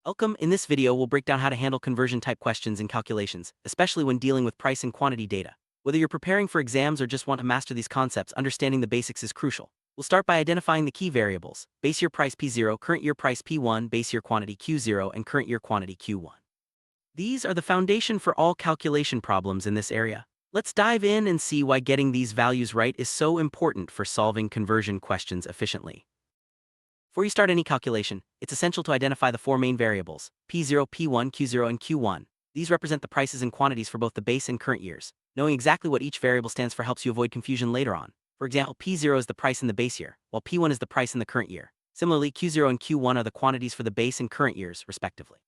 Welcome. In this video, we'll break down how to handle conversion type questions in calculations, especially when dealing with price and quantity data. Whether you're preparing for exams or just want to master these concepts, understanding the basics is crucial. We'll start by identifying the key variables: base year price P0, current year price P1, base year quantity Q0, and current year quantity Q1. These are the foundation for all calculation problems in this area. Let's dive in and see why getting these values right is so important for solving conversion questions efficiently. Before you start any calculation, it's essential to identify the four main variables: P0, P1, Q0, and Q1. These represent the prices and quantities for both the base and current years. Knowing exactly what each variable stands for helps you avoid confusion later on. For example, P0 is the price in the base year, while P1 is the price in the current year. Similarly, Q0 and Q1 are the quantities for the base and current years, respectively.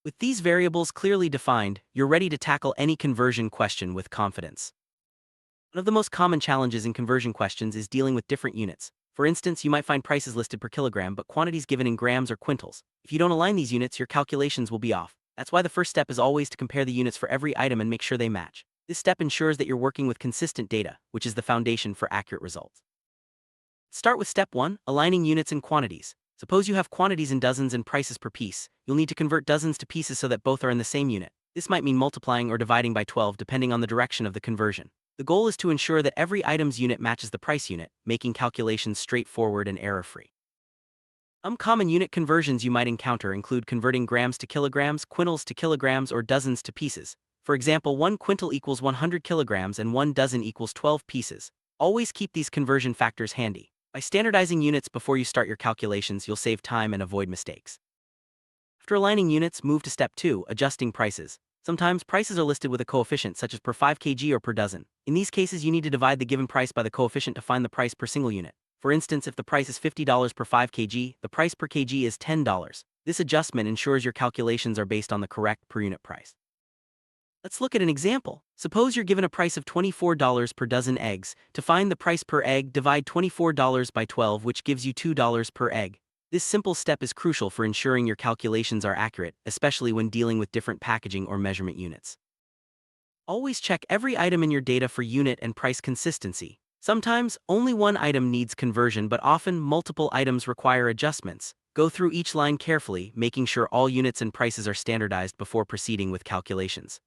With these variables clearly defined, you're ready to tackle any conversion question with confidence. One of the most common challenges in conversion questions is dealing with different units. For instance, you might find prices listed per kilogram but quantities given in grams or quintals. If you don't align these units, your calculations will be off. That's why the first step is always to compare the units for every item and make sure they match. This step ensures that you're working with consistent data, which is the foundation for accurate results. Start with step 1, aligning units and quantities. Suppose you have quantities in dozens and prices per piece. You'll need to convert dozens to pieces so that both are in the same unit. This might mean multiplying or dividing by 12 depending on the direction of the conversion. The goal is to ensure that every item's unit matches the price unit, making calculations straightforward and error-free. Some common unit conversions you might encounter include converting grams to kilograms, quintals to kilograms, or dozens to pieces. For example, 1 quintal equals 100 kilograms and 1 dozen equals 12 pieces. Always keep these conversion factors handy. By standardizing units before you start your calculations, you'll save time and avoid mistakes. After aligning units, move to step 2, adjusting prices. Sometimes prices are listed with a coefficient such as per 5 kg or per dozen. In these cases, you need to divide the given price by the coefficient to find the price per single unit. For instance, if the price is $50 per 5 kg, the price per kg is $10. This adjustment ensures your calculations are based on the correct per unit price. Let's look at an example. Suppose you're given a price of $24 per dozen eggs. To find the price per egg, divide $24 by 12, which gives you $2 per egg. This simple step is crucial for ensuring your calculations are accurate, especially when dealing with different packaging or measurement units. Always check every item in your data for unit and price consistency. Sometimes, only one item needs conversion, but often multiple items require adjustments. Go through each line carefully, making sure all units and prices are standardized before proceeding with calculations.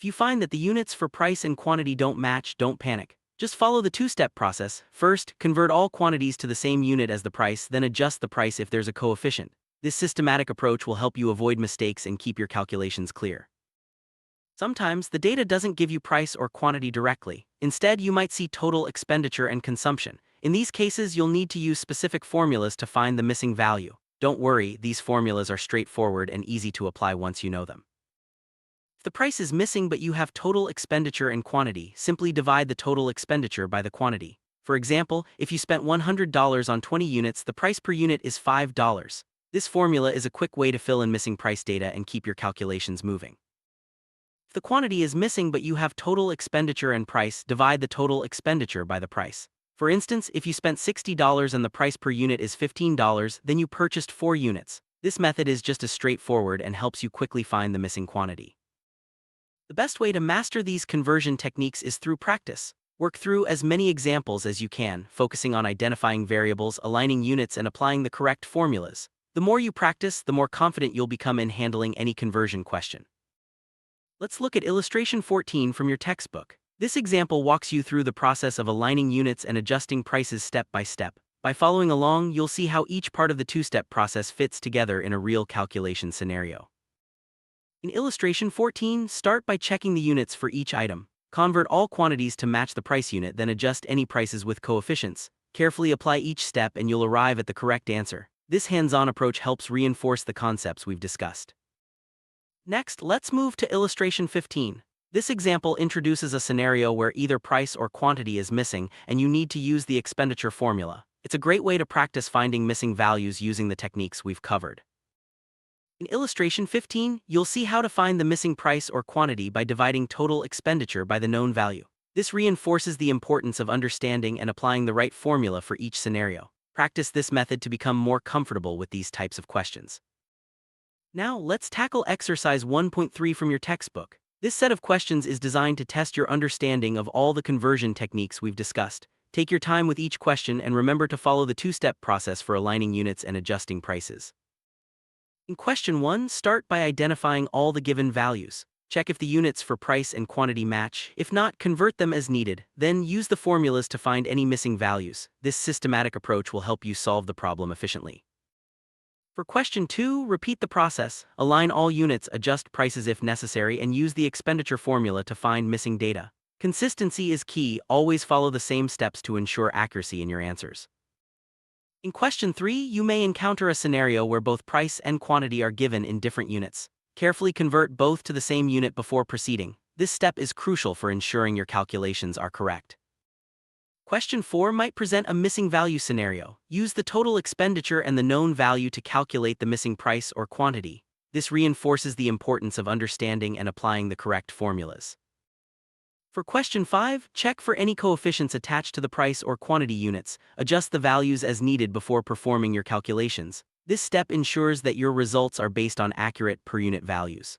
If you find that the units for price and quantity don't match, don't panic. Just follow the two-step process. First, convert all quantities to the same unit as the price, then adjust the price if there's a coefficient. This systematic approach will help you avoid mistakes and keep your calculations clear. Sometimes, the data doesn't give you price or quantity directly. Instead, you might see total expenditure and consumption. In these cases, you'll need to use specific formulas to find the missing value. Don't worry, these formulas are straightforward and easy to apply once you know them. If the price is missing but you have total expenditure and quantity, simply divide the total expenditure by the quantity. For example, if you spent $100 on 20 units, the price per unit is $5. This formula is a quick way to fill in missing price data and keep your calculations moving. If the quantity is missing but you have total expenditure and price, divide the total expenditure by the price. For instance, if you spent $60 and the price per unit is $15, then you purchased 4 units. This method is just as straightforward and helps you quickly find the missing quantity. The best way to master these conversion techniques is through practice. Work through as many examples as you can, focusing on identifying variables, aligning units, and applying the correct formulas. The more you practice, the more confident you'll become in handling any conversion question. Let's look at illustration 14 from your textbook. This example walks you through the process of aligning units and adjusting prices step by step. By following along, you'll see how each part of the two-step process fits together in a real calculation scenario. In illustration 14, start by checking the units for each item. Convert all quantities to match the price unit, then adjust any prices with coefficients. Carefully apply each step and you'll arrive at the correct answer. This hands-on approach helps reinforce the concepts we've discussed. Next, let's move to illustration 15. This example introduces a scenario where either price or quantity is missing and you need to use the expenditure formula. It's a great way to practice finding missing values using the techniques we've covered. In illustration 15, you'll see how to find the missing price or quantity by dividing total expenditure by the known value. This reinforces the importance of understanding and applying the right formula for each scenario. Practice this method to become more comfortable with these types of questions. Now, let's tackle exercise 1.3 from your textbook. This set of questions is designed to test your understanding of all the conversion techniques we've discussed. Take your time with each question and remember to follow the two-step process for aligning units and adjusting prices. In question 1, start by identifying all the given values. Check if the units for price and quantity match. If not, convert them as needed. Then use the formulas to find any missing values. This systematic approach will help you solve the problem efficiently. For question 2, repeat the process. Align all units, adjust prices if necessary, and use the expenditure formula to find missing data. Consistency is key. Always follow the same steps to ensure accuracy in your answers. In question 3, you may encounter a scenario where both price and quantity are given in different units. Carefully convert both to the same unit before proceeding. This step is crucial for ensuring your calculations are correct. Question 4 might present a missing value scenario. Use the total expenditure and the known value to calculate the missing price or quantity. This reinforces the importance of understanding and applying the correct formulas. For question 5, check for any coefficients attached to the price or quantity units. Adjust the values as needed before performing your calculations. This step ensures that your results are based on accurate per-unit values.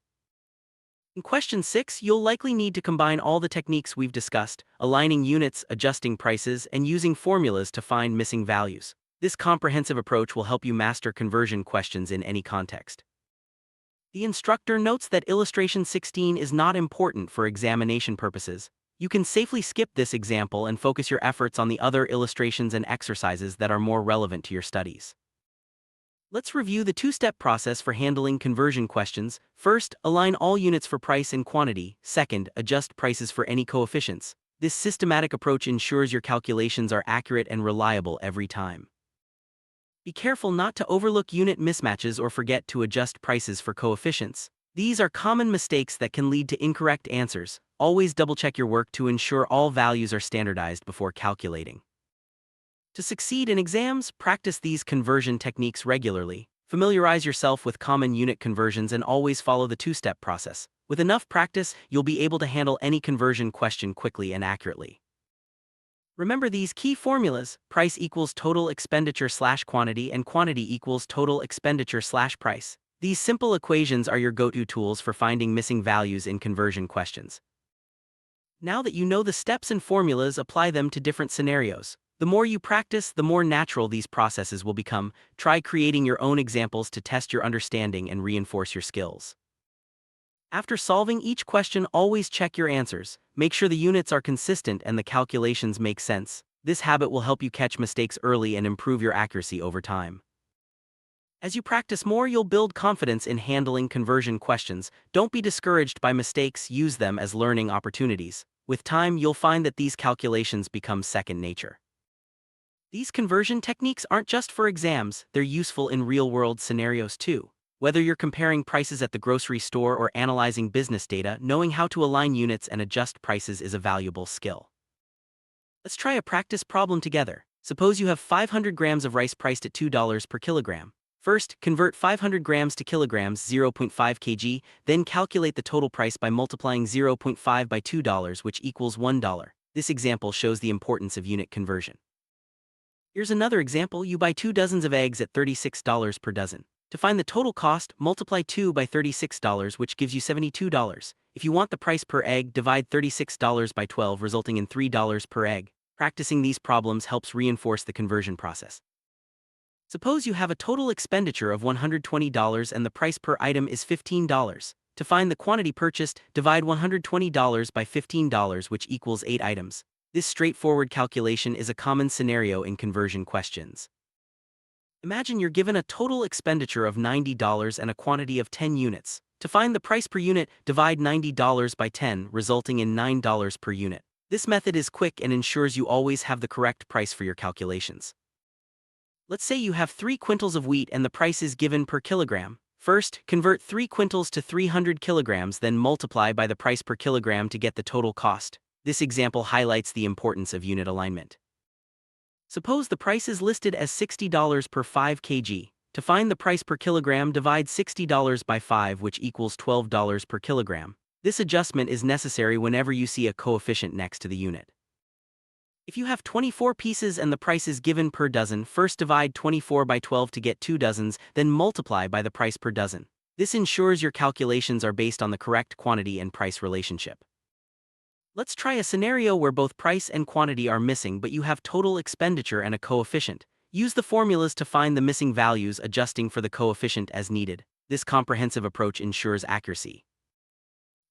In question 6, you'll likely need to combine all the techniques we've discussed, aligning units, adjusting prices, and using formulas to find missing values. This comprehensive approach will help you master conversion questions in any context. The instructor notes that illustration 16 is not important for examination purposes. You can safely skip this example and focus your efforts on the other illustrations and exercises that are more relevant to your studies. Let's review the two-step process for handling conversion questions. First, align all units for price and quantity. Second, adjust prices for any coefficients. This systematic approach ensures your calculations are accurate and reliable every time. Be careful not to overlook unit mismatches or forget to adjust prices for coefficients. These are common mistakes that can lead to incorrect answers. Always double-check your work to ensure all values are standardized before calculating. To succeed in exams, practice these conversion techniques regularly. Familiarize yourself with common unit conversions and always follow the two-step process. With enough practice, you'll be able to handle any conversion question quickly and accurately. Remember these key formulas: price equals total expenditure / quantity, and quantity equals total expenditure / price. These simple equations are your go-to tools for finding missing values in conversion questions. Now that you know the steps and formulas, apply them to different scenarios. The more you practice, the more natural these processes will become. Try creating your own examples to test your understanding and reinforce your skills. After solving each question, always check your answers. Make sure the units are consistent and the calculations make sense. This habit will help you catch mistakes early and improve your accuracy over time. As you practice more, you'll build confidence in handling conversion questions. Don't be discouraged by mistakes, use them as learning opportunities. With time, you'll find that these calculations become second nature. These conversion techniques aren't just for exams, they're useful in real-world scenarios too. Whether you're comparing prices at the grocery store or analyzing business data, knowing how to align units and adjust prices is a valuable skill. Let's try a practice problem together. Suppose you have 500 grams of rice priced at $2 per kilogram. First, convert 500 grams to kilograms, 0.5 kg, then calculate the total price by multiplying 0.5 by $2, which equals $1. This example shows the importance of unit conversion. Here's another example. You buy 2 dozens of eggs at $36 per dozen. To find the total cost, multiply 2 by $36, which gives you $72. If you want the price per egg, divide $36 by 12, resulting in $3 per egg. Practicing these problems helps reinforce the conversion process. Suppose you have a total expenditure of $120 and the price per item is $15. To find the quantity purchased, divide $120 by $15, which equals 8 items. This straightforward calculation is a common scenario in conversion questions. Imagine you're given a total expenditure of $90 and a quantity of 10 units. To find the price per unit, divide $90 by 10, resulting in $9 per unit. This method is quick and ensures you always have the correct price for your calculations. Let's say you have 3 quintals of wheat and the price is given per kilogram. First, convert 3 quintals to 300 kilograms, then multiply by the price per kilogram to get the total cost. This example highlights the importance of unit alignment. Suppose the price is listed as $60 per 5 kg. To find the price per kilogram, divide $60 by 5, which equals $12 per kilogram. This adjustment is necessary whenever you see a coefficient next to the unit. If you have 24 pieces and the price is given per dozen, first divide 24 by 12 to get 2 dozens, then multiply by the price per dozen. This ensures your calculations are based on the correct quantity and price relationship. Let's try a scenario where both price and quantity are missing, but you have total expenditure and a coefficient. Use the formulas to find the missing values, adjusting for the coefficient as needed. This comprehensive approach ensures accuracy.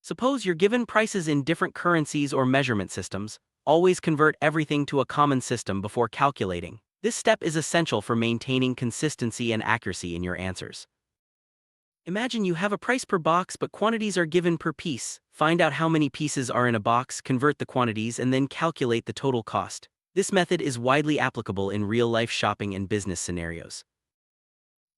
Suppose you're given prices in different currencies or measurement systems. Always convert everything to a common system before calculating. This step is essential for maintaining consistency and accuracy in your answers. Imagine you have a price per box but quantities are given per piece. Find out how many pieces are in a box, convert the quantities, and then calculate the total cost. This method is widely applicable in real-life shopping and business scenarios.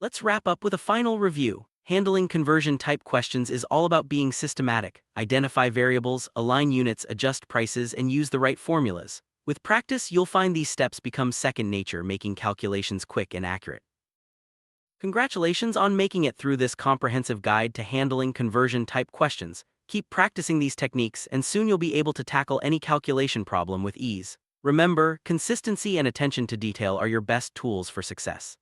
Let's wrap up with a final review. Handling conversion-type questions is all about being systematic. Identify variables, align units, adjust prices, and use the right formulas. With practice, you'll find these steps become second nature, making calculations quick and accurate. Congratulations on making it through this comprehensive guide to handling conversion-type questions. Keep practicing these techniques, and soon you'll be able to tackle any calculation problem with ease. Remember, consistency and attention to detail are your best tools for success.